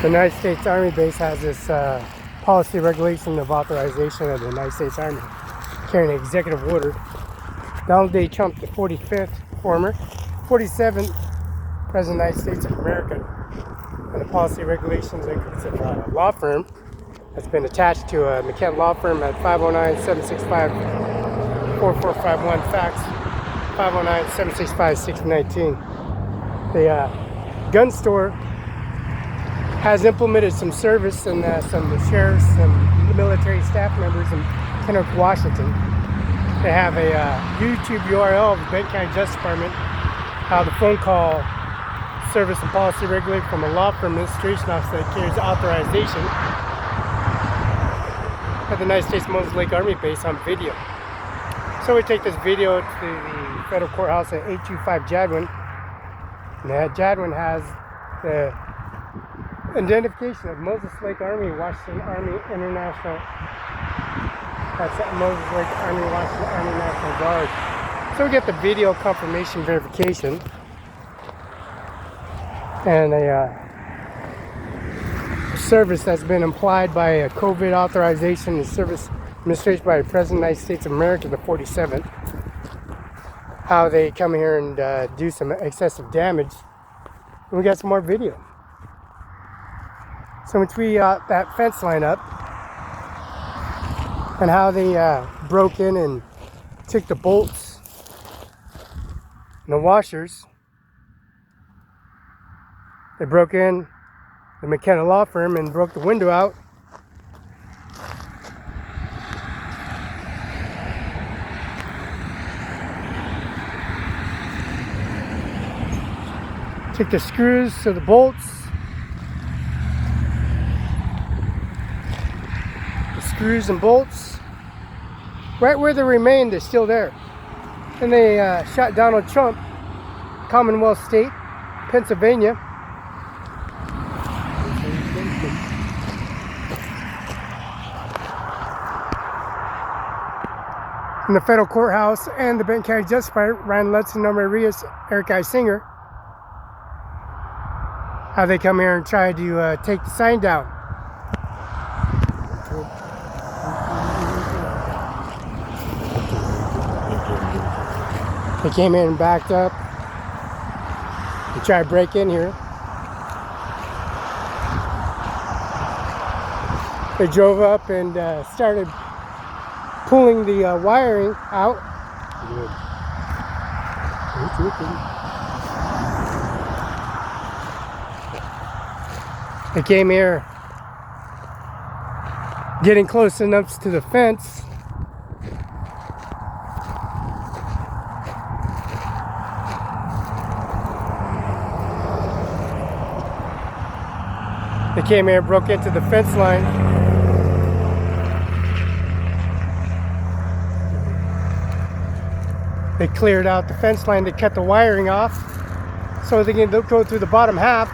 The United States Army base has this policy regulation of authorization of the United States Army carrying an executive order. Donald J. Trump, the 45th, former 47th President of the United States of America, and the policy regulations includes a law firm that's been attached to a McKenna law firm at 509-765-4451 fax 509-765-619. The gun store has implemented some service and some sheriffs and military staff members in Kennewick, Washington. They have a YouTube URL of the Benton County Justice Department, how the phone call service and policy regulated from a law firm administration officer that carries authorization at the United States Moses Lake Army Base on video. So we take this video to the federal courthouse at 825 Jadwin. And that Jadwin has the identification of Moses Lake Army, Washington Army International. That's at Moses Lake Army, Washington Army National Guard. So we get the video confirmation verification and a service that's been implied by a COVID authorization and service administration by the President of the United States of America, the 47th. How they come here and do some excessive damage. And we got some more video. So once we got that fence line up, and how they broke in and took the bolts and the washers. They broke in the McKenna law firm and broke the window out. Took the screws to the bolts. Screws and bolts, right where they remained, they're still there. And they shot Donald Trump, Commonwealth State, Pennsylvania. In the federal courthouse and the Benton County Justice Department, Ryan Ludson, Norma Rios, Eric I. Singer. How they come here and try to take the sign down. They came in and backed up. They tried to break in here. They drove up and started pulling the wiring out. They came here getting close enough to the fence. They came here, broke into the fence line. They cleared out the fence line. They cut the wiring off so they can go through the bottom half.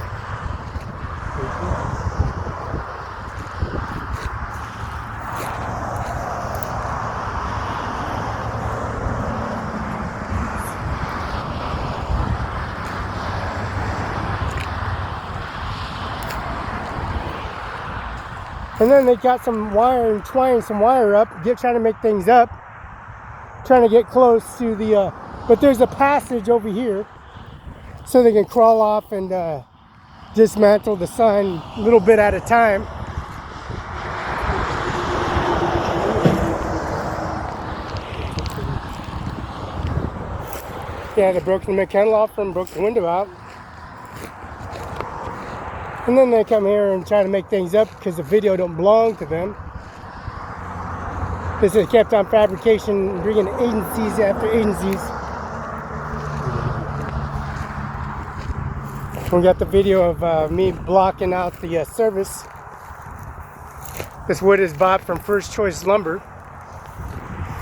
And then they got some wire and twining some wire up, trying to make things up, trying to get close to the, but there's a passage over here so they can crawl off and dismantle the sign a little bit at a time. Yeah, they broke the McKenna law firm, broke the window out. And then they come here and try to make things up because the video don't belong to them. This is kept on fabrication, bringing agencies after agencies. We got the video of me blocking out the service. This wood is bought from First Choice Lumber.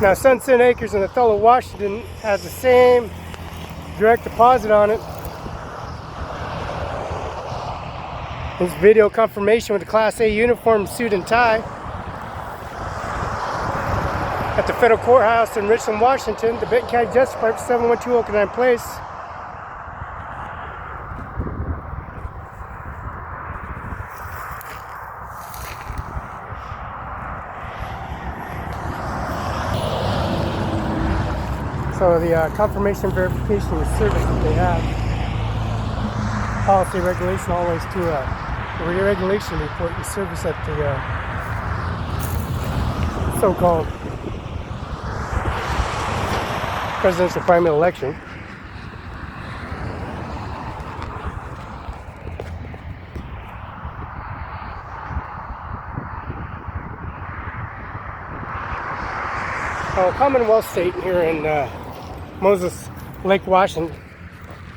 Now Sunset Acres in Othello, Washington has the same direct deposit on it. This video confirmation with a Class A uniform, suit and tie at the federal courthouse in Richland, Washington, the Benton County Justice Department, 712 Oakland Place. So the confirmation verification of service that they have, policy regulation, always to a regulation report and service at the so-called presidential primary election. Commonwealth State here in Moses Lake, Washington,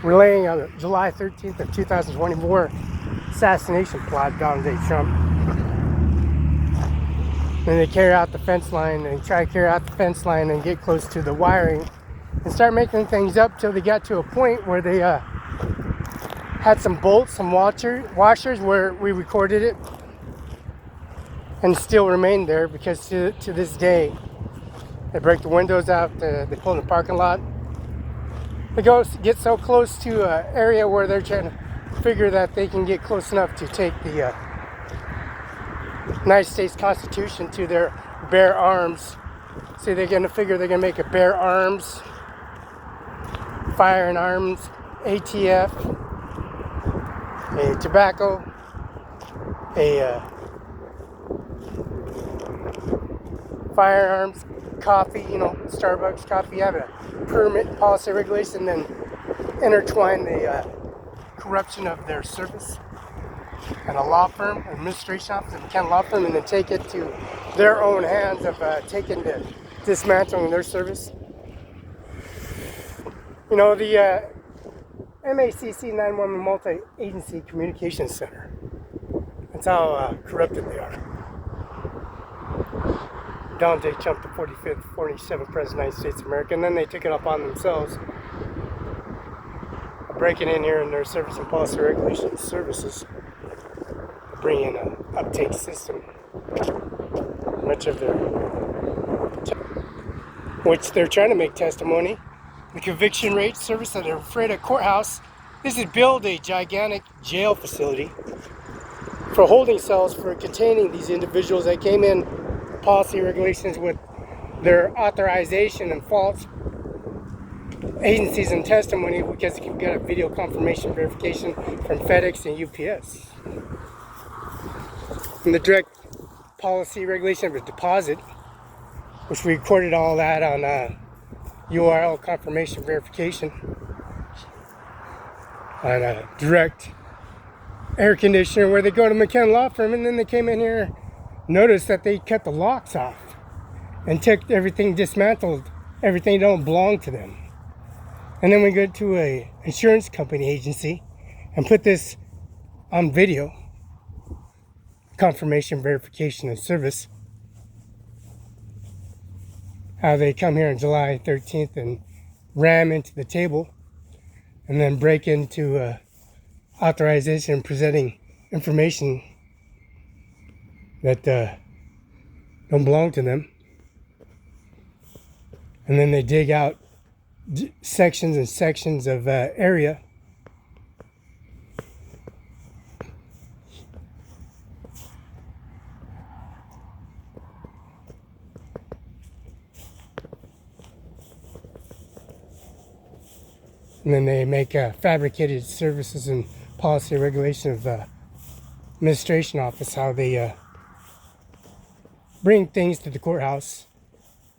relaying on July 13th of 2024 assassination plot of Donald J. Trump. Then they carry out the fence line and try to carry out the fence line and get close to the wiring and start making things up till they got to a point where they had some bolts, some washers where we recorded it, and still remain there because to this day they break the windows out, they pull in the parking lot. They get so close to an area where they're trying to figure that they can get close enough to take the United States Constitution to their bare arms. So they're going to figure they're going to make a bare arms, fire and arms, ATF, a tobacco, a firearms, coffee, Starbucks coffee, have a permit, policy, regulation, then intertwine the corruption of their service and a law firm, administration office, and kind of law firm, and then take it to their own hands of taking the dismantling their service. The MACC 911 Multi-Agency Communications Center. That's how corrupted they are. Donald J. Trump, the 45th, 47th President of the United States of America, and then they took it upon themselves, breaking in here in their service and policy regulations services, bringing an uptake system, much of their, which they're trying to make testimony, the conviction rate service that they're afraid of courthouse. This is build a gigantic jail facility for holding cells for containing these individuals that came in policy regulations with their authorization and false agencies and testimony because you've got a video confirmation verification from FedEx and UPS. And the direct policy regulation of a deposit, which we recorded all that on URL confirmation verification on a direct air conditioner where they go to McKenna Law Firm, and then they came in here, noticed that they cut the locks off and took everything, dismantled everything that don't belong to them. And then we go to a insurance company agency and put this on video, confirmation, verification, and service. How they come here on July 13th and ram into the table and then break into authorization and presenting information that don't belong to them. And then they dig out sections and sections of area. And then they make fabricated services and policy regulation of administration office, how they bring things to the courthouse,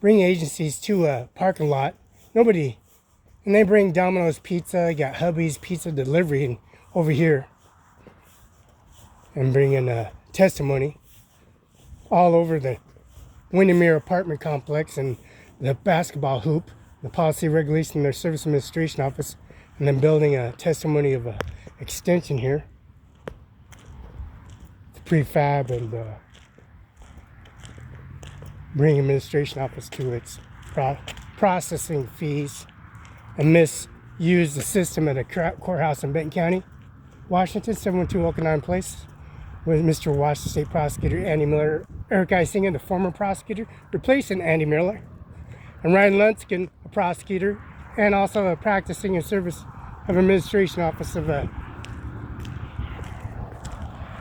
bring agencies to a parking lot. Nobody, and they bring Domino's Pizza, got Hubby's Pizza Delivery and over here, and bring in testimony all over the Windermere apartment complex and the basketball hoop, the policy regulation in their service administration office, and then building a testimony of a extension here, the prefab, and bring administration office to its processing fees, and misuse the system at a courthouse in Benton County, Washington, 712 Okanine Place, with Mr. Washington State Prosecutor Andy Miller, Eric I. Singh, the former prosecutor, replacing Andy Miller, and Ryan Lunskin, a prosecutor, and also a practicing in service of administration office of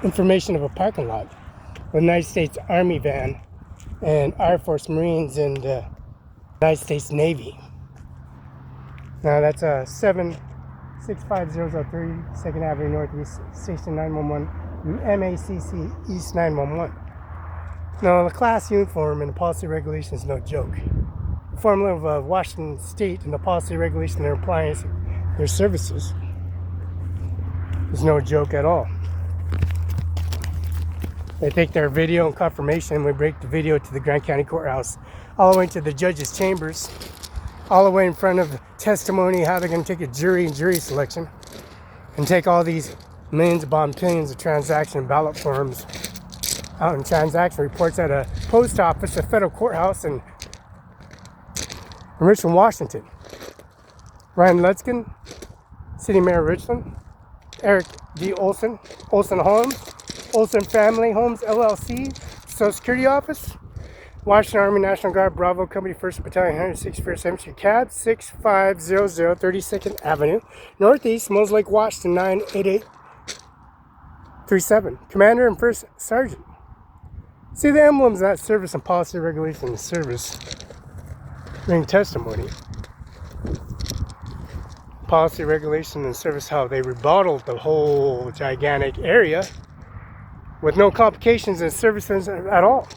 information of a parking lot with United States Army van and Air Force Marines and United States Navy. Now that's 7650003 2nd Avenue Northeast, Station 911, MACC East 911. Now the class uniform and the policy regulation is no joke. The formula of Washington State and the policy regulation they're applying their services is no joke at all. They take their video and confirmation and we break the video to the Grand County Courthouse, all the way to the judge's chambers, all the way in front of testimony, how they're going to take a jury and jury selection, and take all these millions upon billions of transaction ballot forms out in transaction reports at a post office, a federal courthouse in Richland, Washington. Ryan Lutzkin, City Mayor of Richland, Eric D. Olson, Olson Homes, Olson Family Homes LLC, Social Security Office, Washington Army National Guard Bravo Company 1st Battalion 161st Infantry Cab 6500 32nd Avenue Northeast, Moses Lake, Washington 98837. Commander and First Sergeant. See the emblems of that service and policy regulation and service during testimony. Policy regulation and service, how they rebutted the whole gigantic area with no complications and services at all.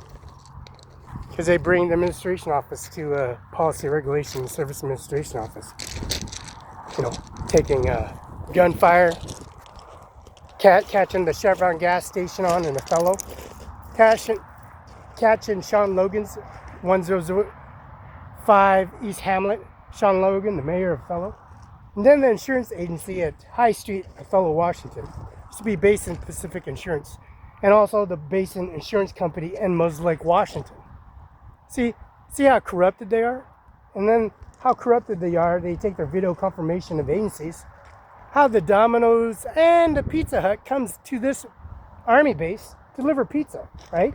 Because they bring the administration office to policy regulation and service administration office. You know, taking gunfire, catching the Chevron gas station on in Othello, catching Sean Logan's 1005 East Hamlet, Sean Logan, the mayor of Othello. And then the insurance agency at High Street, Othello, Washington. Used to be Basin Pacific Insurance. And also the Basin Insurance Company in Moses Lake, Washington. See how corrupted they are? And then how corrupted they are, they take their video confirmation of agencies. How the Domino's and the Pizza Hut comes to this army base to deliver pizza, right?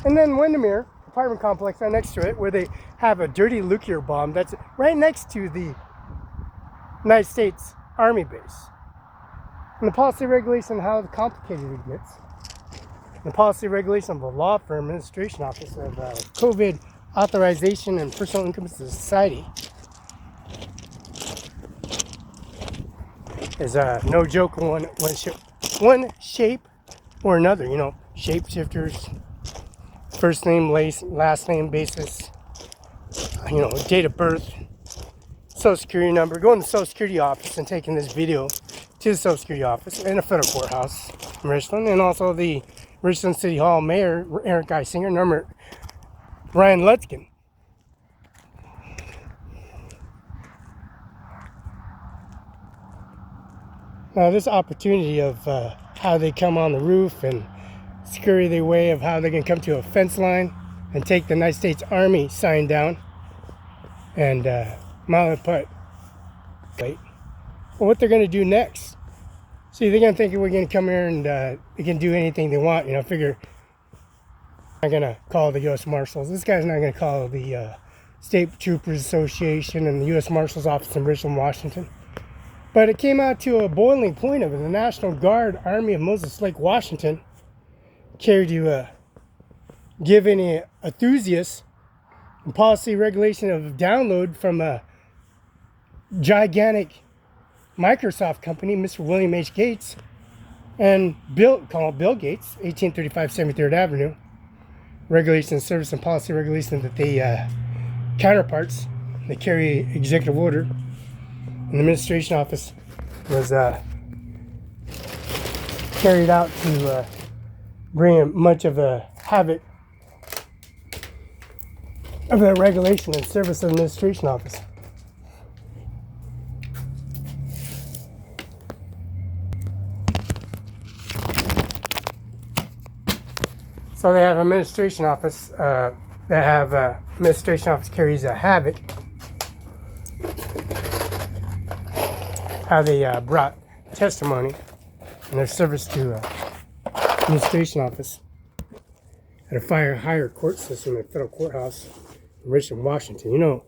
And then Windermere apartment complex right next to it, where they have a dirty nuclear bomb that's right next to the United States Army base. And the policy regulation, how complicated it gets. The policy regulation of the law firm administration office of COVID authorization and personal income society is no joke in one shape or another. You know, shapeshifters, first name, last name basis, you know, date of birth, social security number, going to the social security office and taking this video to the social security office and a federal courthouse in Richland, and also the Richland City Hall Mayor, Eric I. Singer, number Ryan Lutzkin. Now this opportunity of how they come on the roof and scurry their way of how they can come to a fence line and take the United States Army sign down and mount it put. Wait. Well, what they're going to do next? See, they're going to think we're going to come here and they can do anything they want. You know, figure I'm not going to call the U.S. Marshals. This guy's not going to call the State Troopers Association and the U.S. Marshal's office in Richland, Washington. But it came out to a boiling point of it. The National Guard Army of Moses Lake, Washington, cared to give any enthusiasts and policy regulation of download from a gigantic Microsoft company, Mr. William H. Gates, and called Bill Gates, 1835 73rd Avenue, regulation, service, and policy regulation that they counterparts, they carry executive order, and the administration office was carried out to bring much of a havoc of the regulation and service administration office. So they have administration office administration office carries a havoc. How they brought testimony in their service to administration office at a higher court system at federal courthouse in Richland, Washington. You know,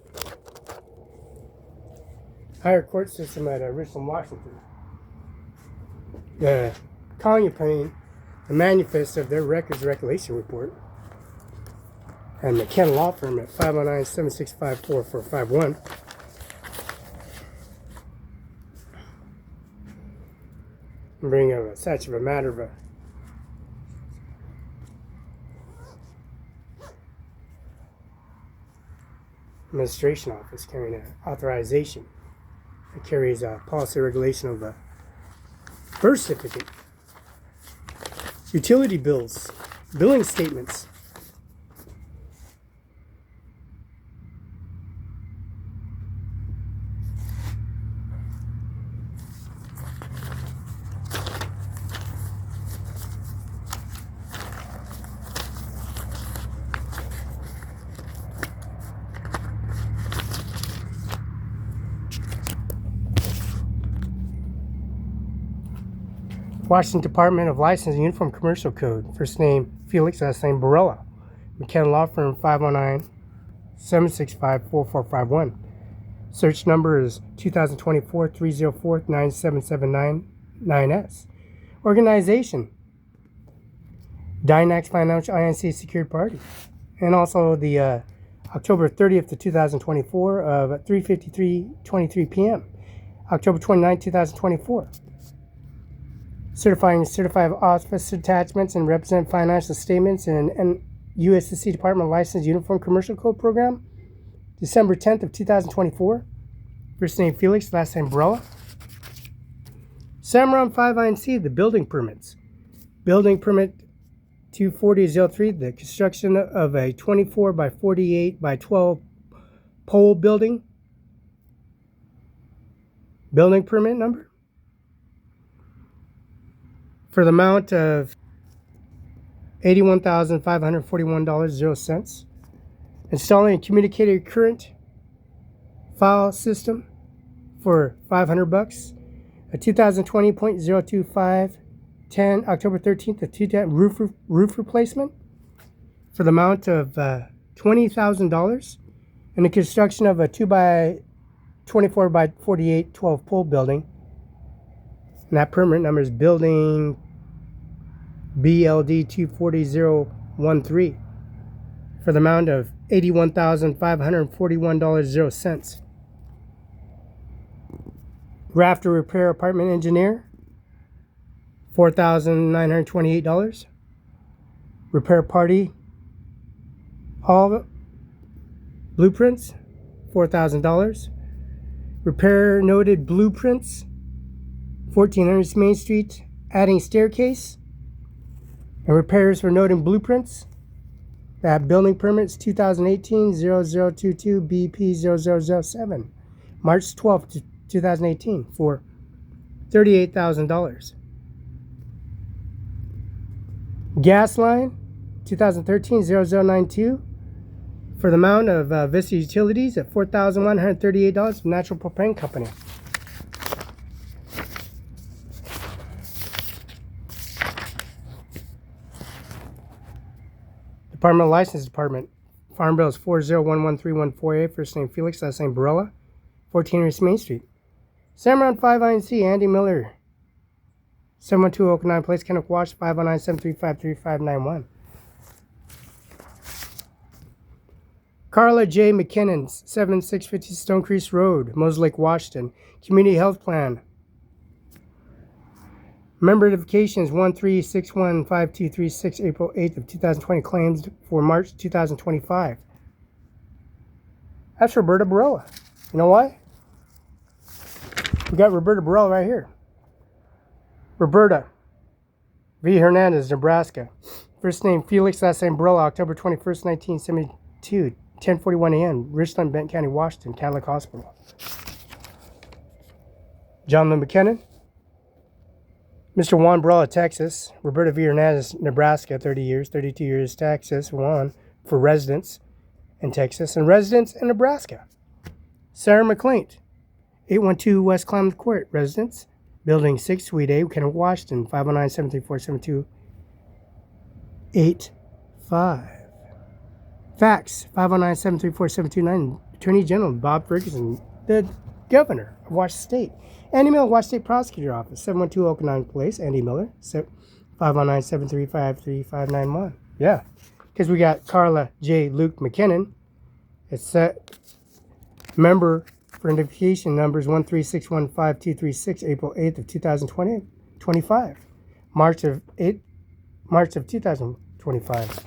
higher court system at Richland, Washington. The calling upon the manifest of their records recollection report and McKenna Law Firm at 509-765-4451 and bring such of a matter of administration office carrying an authorization that carries a policy regulation of the birth certificate, utility bills, billing statements. Washington Department of License and Uniform Commercial Code. First name Felix, last name Barela. McKenna Law Firm, 509-765-4451. Search number is 2024-304-9779-9S. Organization Dynax Financial Inc. Secured Party. And also the October 30th to 2024 of 3:53:23 p.m. October 29th, 2024. Certified office attachments and represent financial statements and USC Department of License Uniform Commercial Code Program. December 10th of 2024. First name Felix, last name Barela. CIMARON5INC, the building permits. Building permit 24003, the construction of a 24 by 48 by 12 pole building. Building permit number for the amount of $81,541.00. Installing a communicated current file system for $500. A 2020.025 10 October 13th of 2000 roof replacement for the amount of $20,000, and the construction of a 2 by 24 by 48 12 pole building. And that permit number is building BLD 240013 for the amount of $81,541.00. Rafter repair apartment engineer, $4,928. Repair party hall blueprints, $4,000. Repair noted blueprints, 1400 Main Street, adding staircase. And repairs for noted blueprints. That building permits 2018-0022 BP0007, March 12th, 2018 for $38,000. Gas line 2013-0092 for the amount of Vista Utilities at $4,138 from Natural Propane Company. Department of License Department. Farm Bill is 4011314A. First name Felix, last name Barela. 1400 Main Street. CIMARON5INC, Andy Miller. 712 Oak 9 Place, Kennewick, Wash, 509-735-3591. Carla J. McKinnon, 7650 Stonecrease Road, Moses Lake, Washington. Community Health Plan. Member notifications 13615236, April 8th of 2020. Claims for March 2025. That's Roberta Barela. You know why? We got Roberta Barela right here. Roberta V. Hernandez, Nebraska. First name Felix, last name Barela, October 21st, 1972, 10:41 a.m., Richland, Benton County, Washington, Catholic Hospital. John Lynn McKinnon. Mr. Juan Barela, Texas. Roberta V. Hernandez, Nebraska, 30 years, 32 years, Texas. Juan for residents in Texas and residents in Nebraska. Sarah McClaint, 812 West Klamath Court, residents. Building 6, Suite A, Kennewick, Washington, 509-734-7285. Fax, 509-734-729. Attorney General Bob Ferguson, the Governor of Washington State. Andy Miller, Washington State Prosecutor Office, 712 Oak 9 Place, Andy Miller, 509-735-3591. Yeah, because we got Carla J. Luke McKinnon. It's member for identification numbers 13615-236, April 8th of 2020. 2025. March of 2025.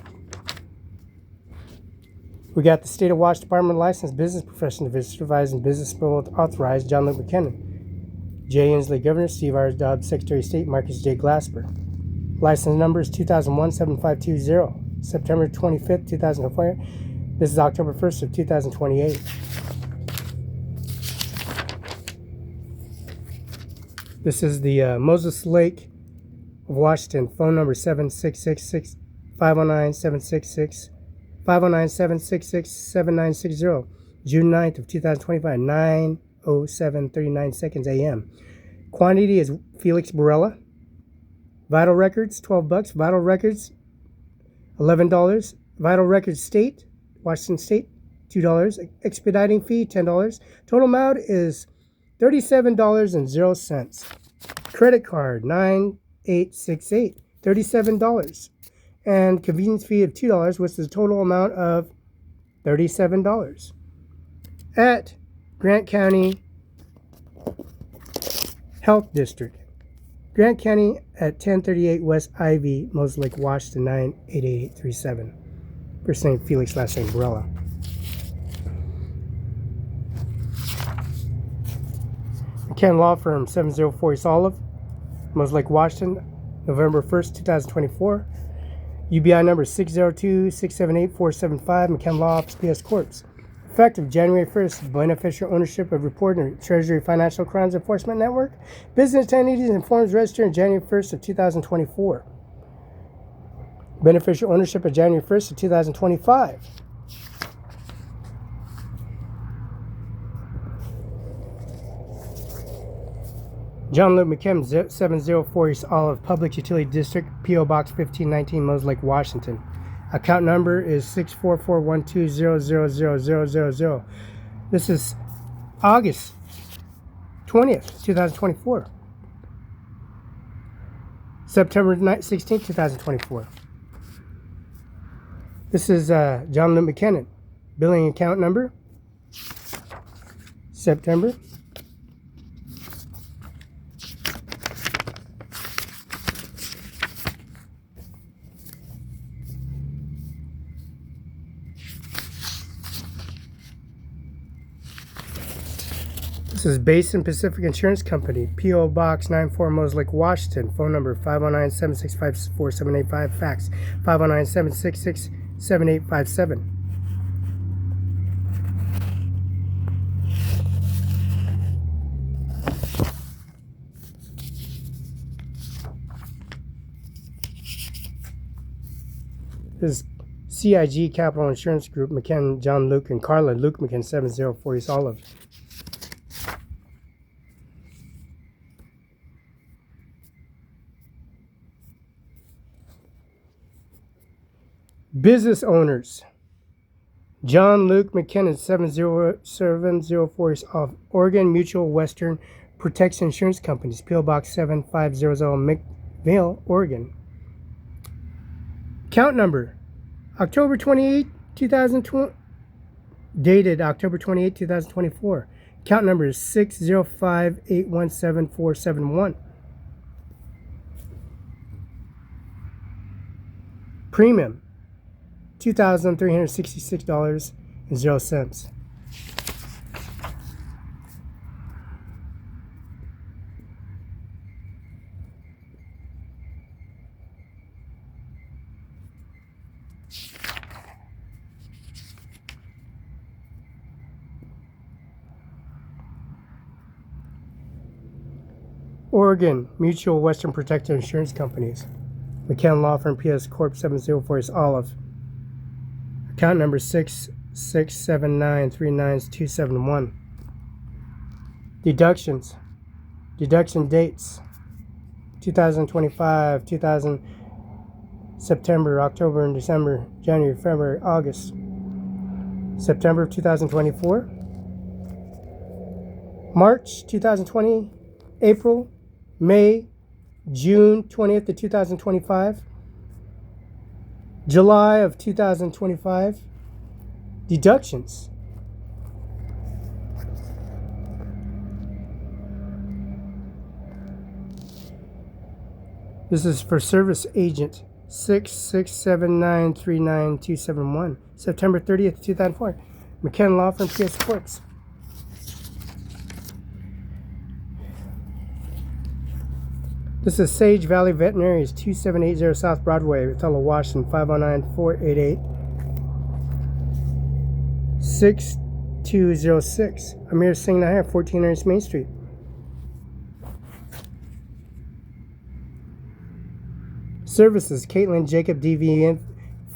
We got the State of Washington Department licensed business professional division supervising business authorized John Luke McKinnon. J. Inslee, Governor. Steve R. Dobbs, Secretary of State. Marcus J. Glasper. License number is 2001-7520. September 25th, 2004. This is October 1st of 2028. This is the Moses Lake of Washington. Phone number 766-509-766. 509-766-7960. June 9th of 2025, 9:07:39 seconds a.m. Quantity is Felix Barela. Vital Records, $12. Vital Records, $11. Vital Records State, Washington State, $2. Expediting fee, $10. Total amount is $37.00. Credit card, 9868, $37. And convenience fee of $2, which is a total amount of $37. At Grant County Health District. Grant County at 1038 West Ivy, Moses Lake, Washington, 98837. First name Felix, last name Barela. McKen Law Firm, 704 East Olive, Moses Lake, Washington, November 1st, 2024. UBI number 602-678-475, McKen Law Office, PS Corps. Effective January 1st, beneficial ownership of report in Treasury Financial Crimes Enforcement Network. Business entities and forms registered in January 1st of 2024. Beneficial ownership of January 1st of 2025. John Luke McKim, 704 East Olive, Public Utility District, P.O. Box 1519, Moses Lake, Washington. Account number is 64412000000. This is August 20th, 2024. September 16th, 2024. This is John Luke McKinnon. Billing account number, September. This is Basin Pacific Insurance Company, P.O. Box 94, Moses Lake, Washington. Phone number 509-765-4785. Fax 509-766-7857. This is CIG Capital Insurance Group, McKen, John Luke, and Carla Luke McKen, 704 East Olive. Business owners: John Luke McKinnon, 70704 of Oregon Mutual Western Protection Insurance Companies, P.O. Box 7500, McVale, Oregon. Count number, October 28, 2020, dated October 28, 2024. Count number is 605817471. Premium, $2,366.00. Oregon Mutual Western Protective Insurance Companies, McKen Law Firm, PS Corp. 704 is Olive. Account number 6679399271. Deductions. Deduction dates: 2025, 2000, September, October, and December, January, February, August. September of 2024. March 2020, April, May, June 20th of 2025. July of 2025. Deductions. This is for service agent 667939271, September 30th, 2004. McKenna Law Firm, PS Courts. This is Sage Valley Veterinaries, 2780 South Broadway, Othello, Washington, 509-488-6206. Ajmer Singh, 1400 Main Street. Services, Caitlin Jacob DVN,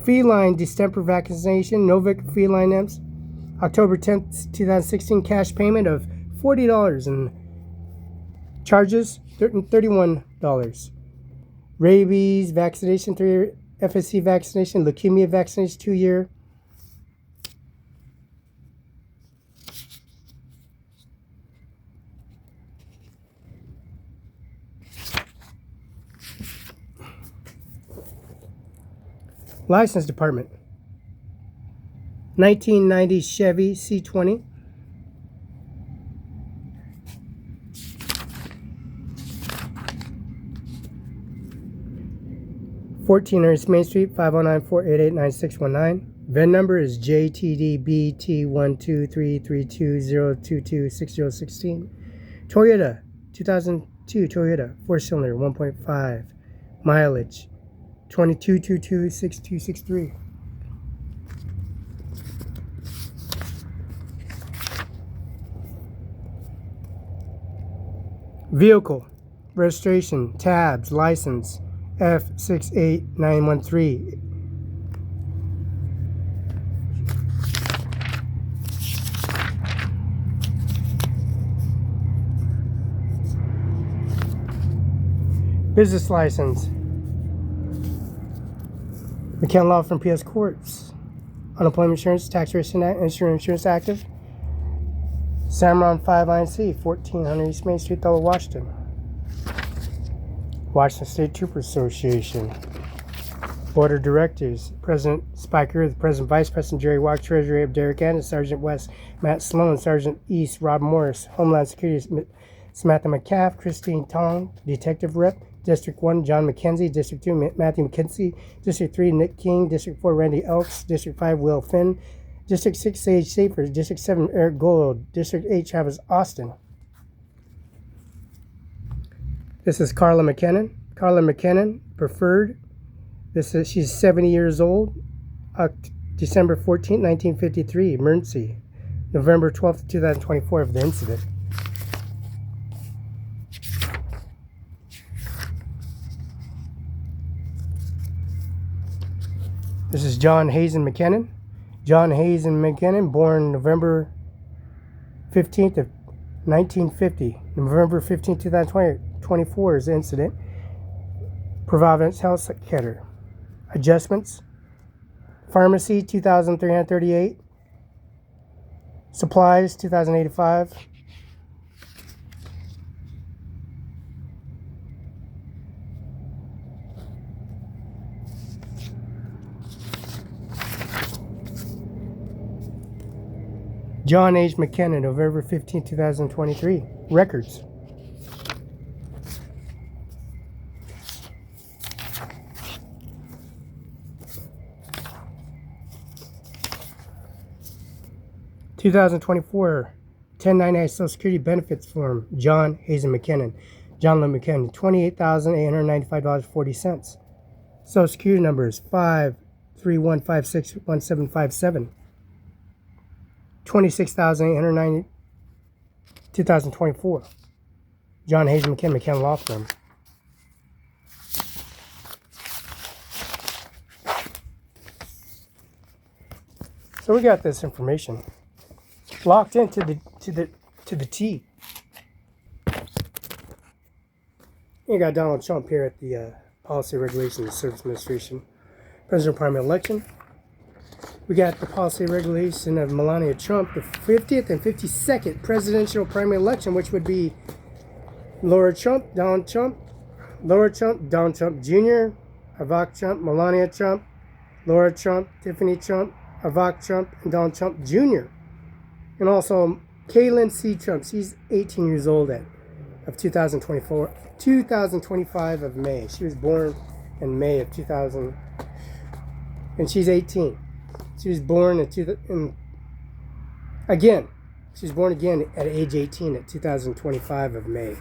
feline distemper vaccination, Novik feline M's, October 10th, 2016, cash payment of $40 and charges $31. Rabies vaccination, 3-year FSC vaccination, leukemia vaccination, 2-year. License Department, 1990 Chevy C20. (1400 Main Street, 509-488-9619). VIN number is JTDBT12332022616. Toyota, 2002 Toyota, 4-cylinder, 1.5. Mileage, 22226263. Vehicle, registration, tabs, license, F68913. Business license, McKenna Law Firm, PS Courts. Unemployment insurance, tax resident, insurance active. CIMARON5INC, 1400 East Main Street, Othello, Washington. Washington State Trooper Association. Board of Directors, President Spiker, the President Vice President Jerry Walk, Treasurer Abe Derek Anderson, Sergeant West Matt Sloan, Sergeant East Rob Morris, Homeland Security Samantha McCaff, Christine Tong, Detective Rep, District 1 John McKenzie, District 2 Matthew McKenzie, District 3 Nick King, District 4 Randy Elks, District 5 Will Finn, District 6 Sage Schaefer, District 7 Eric Gold, District 8 Travis Austin. This is Carla McKinnon. Carla McKinnon, preferred. She's 70 years old. December 14, 1953, emergency. November 12th, 2024 of the incident. This is John Hazen McKinnon. John Hazen McKinnon, born November 15th of 1950. November 15, 2024 is the incident. Providence Health Care. Adjustments. Pharmacy, 2,338. Supplies, 2,085. John H. McKenna, November 15, 2023. Records. (2024) 1099 Social Security Benefits Form. John Hazen McKinnon. John Lynn McKinnon. $28,895.40. Social Security number is 531561757. 26,890. 2024. John Hazen McKinnon, McKenna Law Firm. So we got this information locked into the T. You got Donald Trump here at the Policy Regulations and Service Administration, President Primary Election. We got the policy regulation of Melania Trump, the 50th and 52nd presidential primary election, which would be Laura Trump, Donald Trump, Laura Trump, Donald Trump Jr., Ivanka Trump, Melania Trump, Laura Trump, Tiffany Trump, Ivanka Trump, and Donald Trump Jr. And also Kaylin C. Trump. She's 18 years old at of 2024, 2025 of May. She was born in May of 2000, and she's 18. She was born she was born again at age 18 at 2025 of May.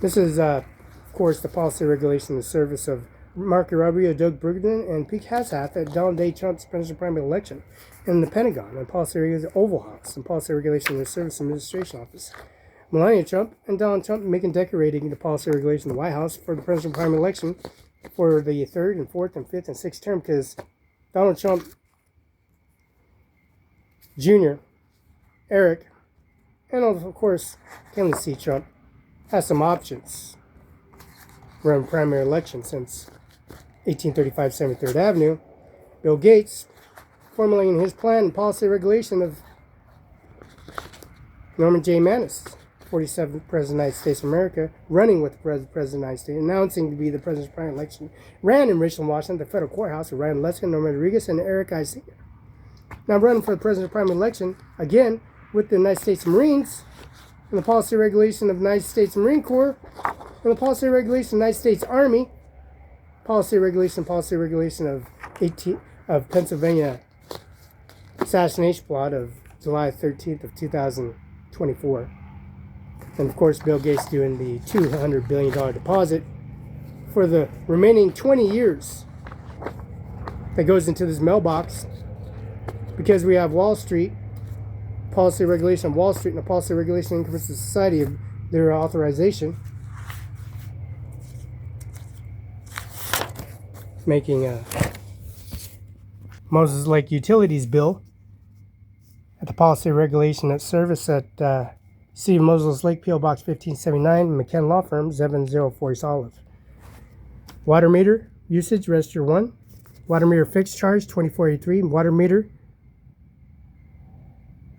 This is, of course, the policy regulation and service of Marco Rubio, Doug Bruggeman, and Pete Hegseth at Donald J. Trump's presidential primary election in the Pentagon, and policy regulation Oval House, and policy regulation in the Service Administration Office. Melania Trump and Donald Trump making decorating the policy regulation in the White House for the presidential primary election for the 3rd and 4th and 5th and 6th term, because Donald Trump Jr., Eric, and of course, Kennedy C. Trump has some options run primary election since 1835 73rd Avenue. Bill Gates formulating his plan and policy regulation of Norman J. Manus, 47th President of the United States of America, running with the President of the United States, announcing to be the President's primary election, ran in Richland, Washington, the federal courthouse with Ryan Leska, Norman Rodriguez, and Eric I. Singh. Now running for the President's primary election, again, with the United States Marines, and the policy regulation of the United States Marine Corps, and the policy regulation of the United States Army, policy regulation of Pennsylvania assassination plot of July 13th of 2024. And of course, Bill Gates doing the $200 billion deposit for the remaining 20 years that goes into this mailbox, because we have Wall Street, policy regulation of Wall Street, and the policy regulation of Income Society of their authorization, making a Moses Lake Utilities bill at the policy regulation at service at City of Moses Lake, P.O. Box 1579, McKenna Law Firm, 704 East Olive. Water meter usage, register 1. Water meter fixed charge, 2483. Water meter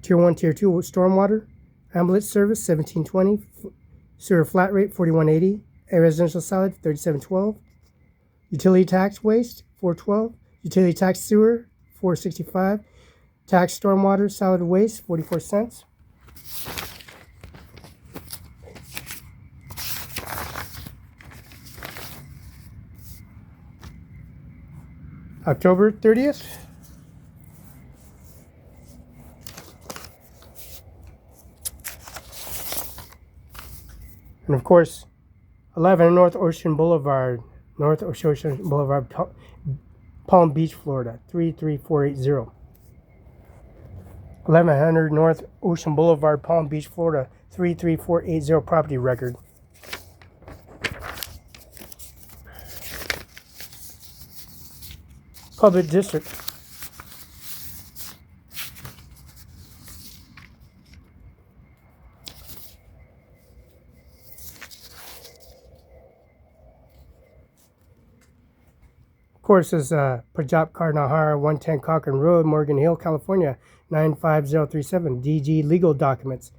Tier 1, Tier 2 stormwater. Ambulance service, 1720. Sewer flat rate, 4180. A residential solid, 3712. Utility tax waste, 412. Utility tax sewer, 465. Tax stormwater solid waste, 44 cents. October 30th. And of course, 11 North Ocean Boulevard, Palm Beach, Florida, 33480. 1100 North Ocean Boulevard, Palm Beach, Florida, 33480 property record. Public District. Of course, is Pajap Karnahar, 110 Cochrane Road, Morgan Hill, California, 95037. DG Legal Documents,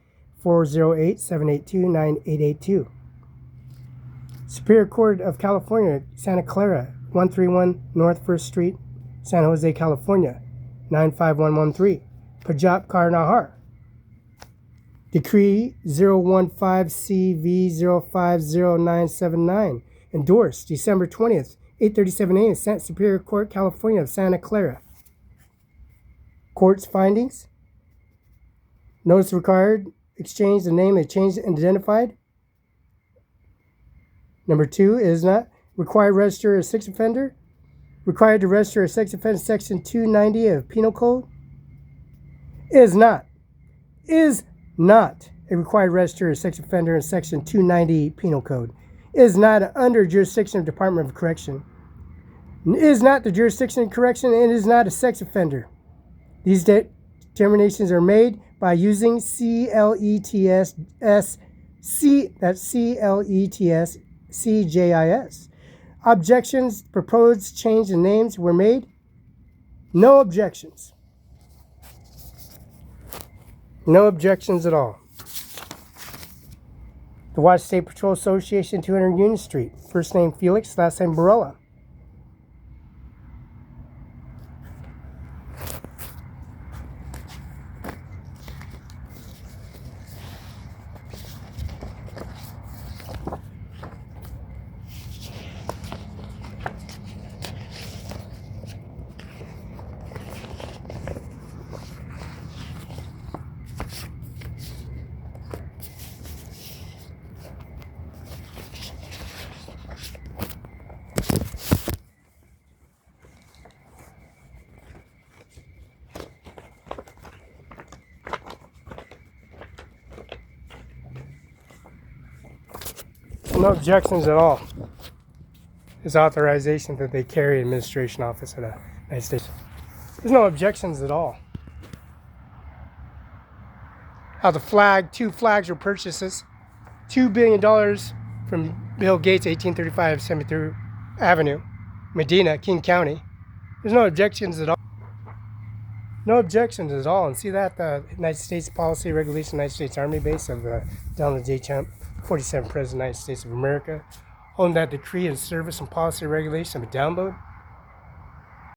408-782-9882. Superior Court of California, Santa Clara, 131 North 1st Street, San Jose, California, 95113. Pajap Karnahar. Decree 015CV050979. Endorsed December 20th, 8:37 a.m. Superior Court, California of Santa Clara. Court's findings. Notice required. Exchange the name they changed and identified. Number 2 is not required to register a sex offender. Required to register a sex offender, section 290 of Penal Code. Is not a required to register a sex offender in section 290 Penal Code. Is not under jurisdiction of Department of Correction. Is not the jurisdiction of correction, and is not a sex offender. These determinations are made by using CLETS CJIS. Objections, proposed change in names were made. No objections. No objections at all. The Washington State Patrol Association, 200 Union Street. First name Felix, last name Barela. No objections at all. His authorization that they carry administration office of the United States. There's no objections at all. How the flag, 2 flags were purchases, $2 billion from Bill Gates, 1835 Cemetery Avenue, Medina, King County. There's no objections at all. No objections at all. And see that the United States Policy Regulation, United States Army Base of Donald J. Trump, 47th President of the United States of America, on that decree and service and policy regulation of download.